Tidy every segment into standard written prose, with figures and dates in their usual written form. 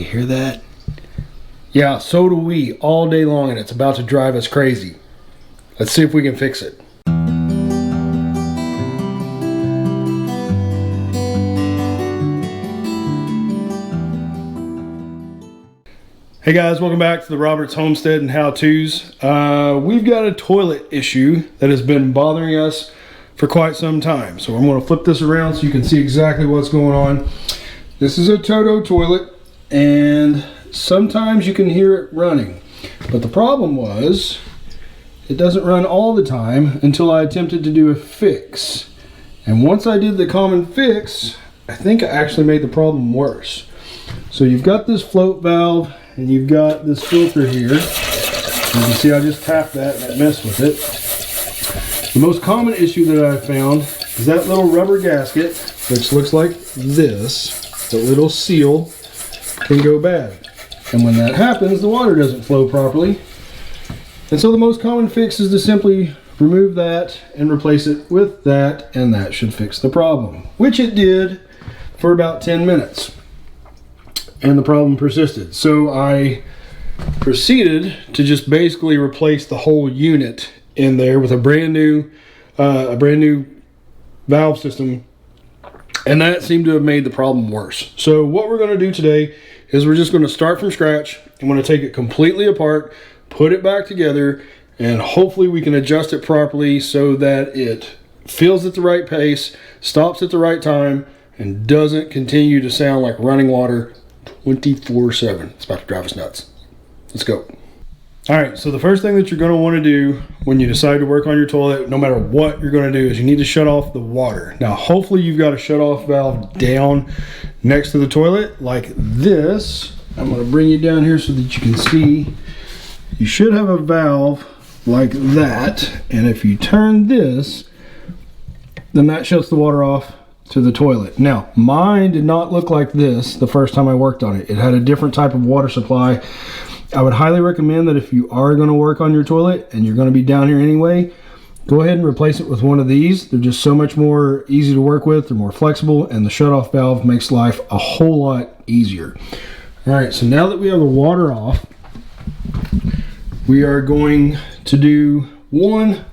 You hear that? Yeah, so do we all day long, and it's about to drive us crazy. Let's see if we can fix it. Hey guys, welcome back to the Roberts Homestead and How-Tos. We've got a toilet issue that has been bothering us for quite some time. So I'm going to flip this around so you can see exactly what's going on. This is a Toto toilet, and sometimes you can hear it running. But the problem was, it doesn't run all the time until I attempted to do a fix. And once I did the common fix, I think I actually made the problem worse. So you've got this float valve, and you've got this filter here. You can see I just tapped that and it messed with it. The most common issue that I've found is that little rubber gasket, which looks like this, the little seal, can go bad. And when that happens, the water doesn't flow properly. And so the most common fix is to simply remove that and replace it with that, and that should fix the problem. Which it did for about 10 minutes. And the problem persisted. So I proceeded to just basically replace the whole unit in there with a brand new valve system, and that seemed to have made the problem worse. So what we're going to do today is we're just going to start from scratch. I'm going to take it completely apart, put it back together, and hopefully we can adjust it properly so that it fills at the right pace, stops at the right time, and doesn't continue to sound like running water 24/7. It's about to drive us nuts. Let's go. All right, so the first thing that you're going to want to do when you decide to work on your toilet, no matter what you're going to do, is you need to shut off the water. Now, hopefully you've got a shut-off valve down next to the toilet like this. I'm going to bring you down here so that you can see. You should have a valve like that, and if you turn this, then that shuts the water off to the toilet. Now, mine did not look like this the first time I worked on it. It had a different type of water supply. I would highly recommend that if you are going to work on your toilet and you're going to be down here anyway, go ahead and replace it with one of these. They're just so much more easy to work with. They're more flexible, and the shutoff valve makes life a whole lot easier. All right, so now that we have the water off, we are going to do one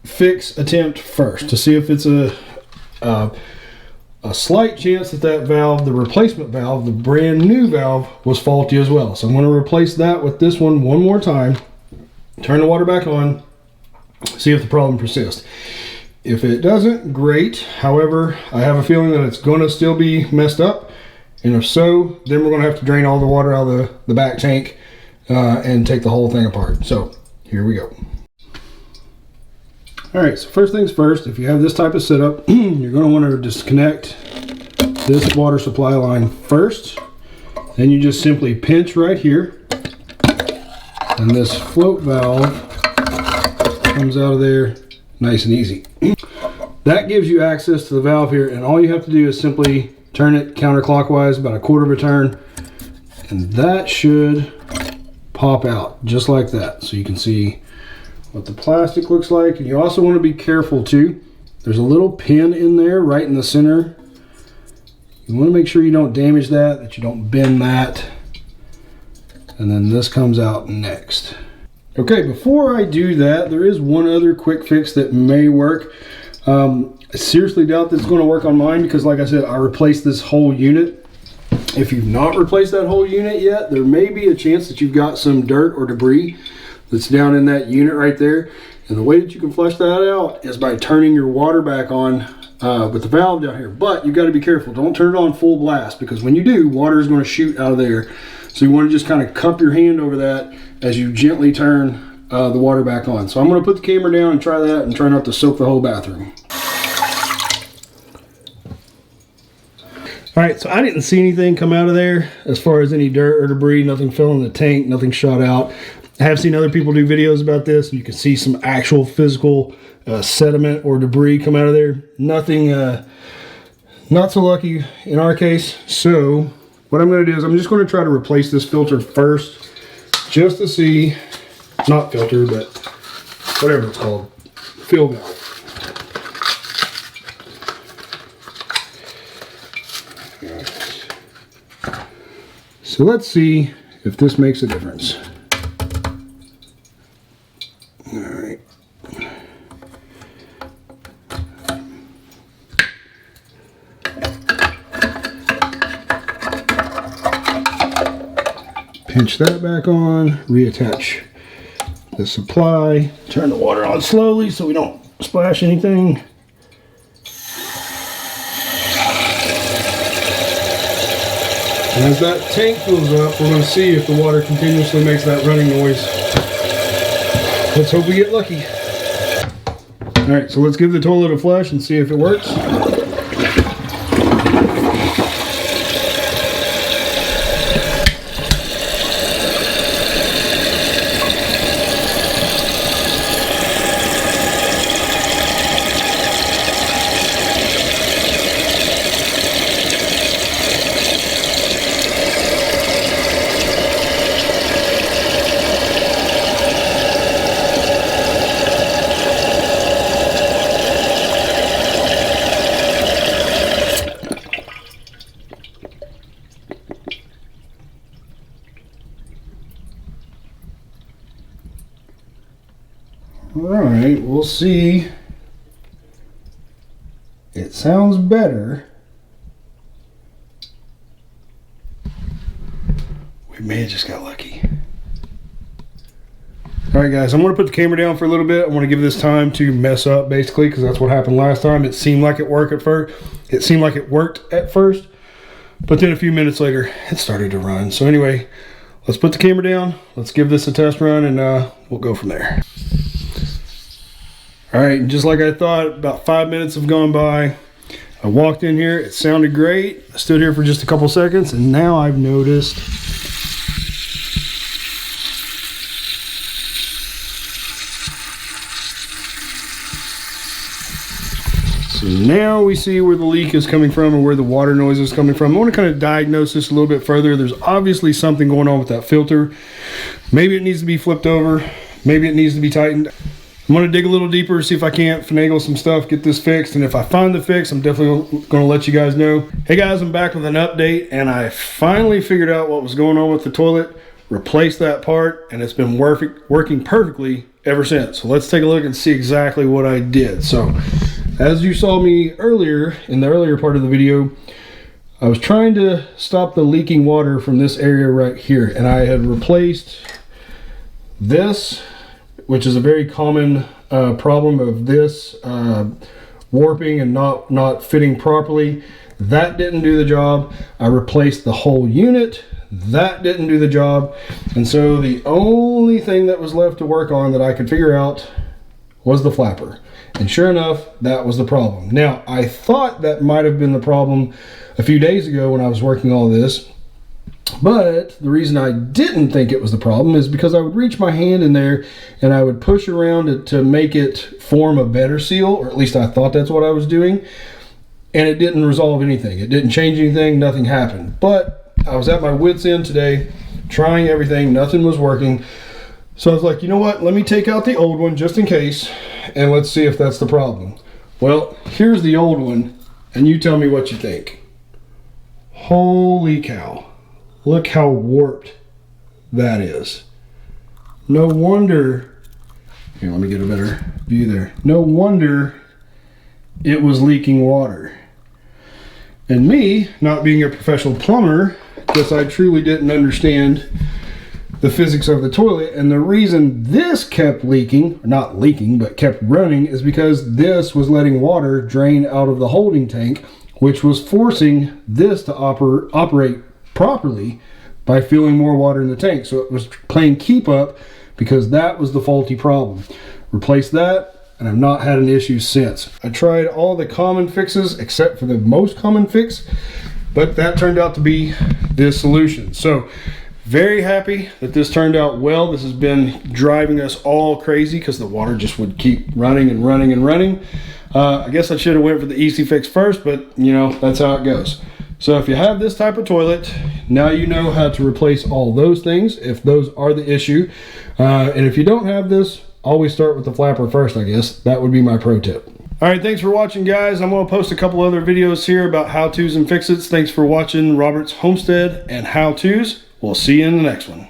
fix attempt first to see if it's a slight chance that that valve, the replacement valve, the brand new valve, was faulty as well. So I'm going to replace that with this one more time, turn the water back on, see if the problem persists. If it doesn't, great. However, I have a feeling that it's going to still be messed up, and if so, then we're going to have to drain all the water out of the back tank and take the whole thing apart. So here we go. All right, so first things first, if you have this type of setup, you're going to want to disconnect this water supply line first. Then you just simply pinch right here, and this float valve comes out of there nice and easy. That gives you access to the valve here, and all you have to do is simply turn it counterclockwise about a quarter of a turn, and that should pop out just like that. So you can see what the plastic looks like. And you also want to be careful too. There's a little pin in there right in the center. You want to make sure you don't damage that you don't bend that. And then this comes out next. Okay, before I do that, there is one other quick fix that may work. I seriously doubt that it's going to work on mine because, like I said, I replaced this whole unit. If you've not replaced that whole unit yet, there may be a chance that you've got some dirt or debris that's down in that unit right there. And the way that you can flush that out is by turning your water back on with the valve down here. But you've got to be careful. Don't turn it on full blast, because when you do, water is going to shoot out of there. So you want to just kind of cup your hand over that as you gently turn the water back on. So I'm going to put the camera down and try that, and try not to soak the whole bathroom. All right, so I didn't see anything come out of there as far as any dirt or debris. Nothing fell in the tank, nothing shot out. I have seen other people do videos about this, and you can see some actual physical sediment or debris come out of there. Nothing, not so lucky in our case. So what I'm going to do is I'm just going to try to replace this filter first, just to see, not filter, but whatever it's called, fill valve. So let's see if this makes a difference. All right. Pinch that back on, reattach the supply, turn the water on slowly so we don't splash anything. And as that tank fills up, we're going to see if the water continuously makes that running noise. Let's hope we get lucky. Alright, so let's give the toilet a flush and see if it works. Alright, we'll see. It sounds better. We may have just got lucky. Alright guys, I'm going to put the camera down for a little bit. I want to give this time to mess up basically, because that's what happened last time. It seemed like it worked at first. But then a few minutes later, it started to run. So anyway, let's put the camera down. Let's give this a test run and we'll go from there. Alright, just like I thought, about 5 minutes have gone by. I walked in here, it sounded great. I stood here for just a couple seconds, and now I've noticed so now we see where the leak is coming from, or where the water noise is coming from. I want to kind of diagnose this a little bit further. There's obviously something going on with that filter. Maybe it needs to be flipped over. Maybe it needs to be tightened. I'm going to dig a little deeper, see if I can't finagle some stuff, get this fixed. And if I find the fix, I'm definitely going to let you guys know. Hey guys, I'm back with an update, and I finally figured out what was going on with the toilet, replaced that part, and it's been working perfectly ever since. So let's take a look and see exactly what I did. So as you saw me earlier, in the earlier part of the video, I was trying to stop the leaking water from this area right here, and I had replaced this, which is a very common problem of this warping and not fitting properly. That didn't do the job. I replaced the whole unit. That didn't do the job. And so the only thing that was left to work on that I could figure out was the flapper. And sure enough, that was the problem. Now, I thought that might have been the problem a few days ago when I was working all this. But the reason I didn't think it was the problem is because I would reach my hand in there and I would push around it to make it form a better seal, or at least I thought that's what I was doing. And it didn't resolve anything. It didn't change anything. Nothing happened. But I was at my wit's end today, trying everything. Nothing was working. So I was like, you know what? Let me take out the old one just in case, and let's see if that's the problem. Well, here's the old one, and you tell me what you think. Holy cow. Look how warped that is. No wonder, here, let me get a better view there. No wonder it was leaking water. And me, not being a professional plumber, guess I truly didn't understand the physics of the toilet. And the reason this kept leaking, not leaking, but kept running, is because this was letting water drain out of the holding tank, which was forcing this to operate properly by filling more water in the tank. So it was playing keep up because that was the faulty problem. Replaced that, and I've not had an issue since. I tried all the common fixes except for the most common fix, but that turned out to be the solution. So very happy that this turned out well. This has been driving us all crazy because the water just would keep running and running and running. I guess I should have went for the easy fix first, but you know, that's how it goes. So if you have this type of toilet, now you know how to replace all those things if those are the issue. And if you don't have this, always start with the flapper first, I guess. That would be my pro tip. All right, thanks for watching, guys. I'm going to post a couple other videos here about how-tos and fix-its. Thanks for watching Robert's Homestead and how-tos. We'll see you in the next one.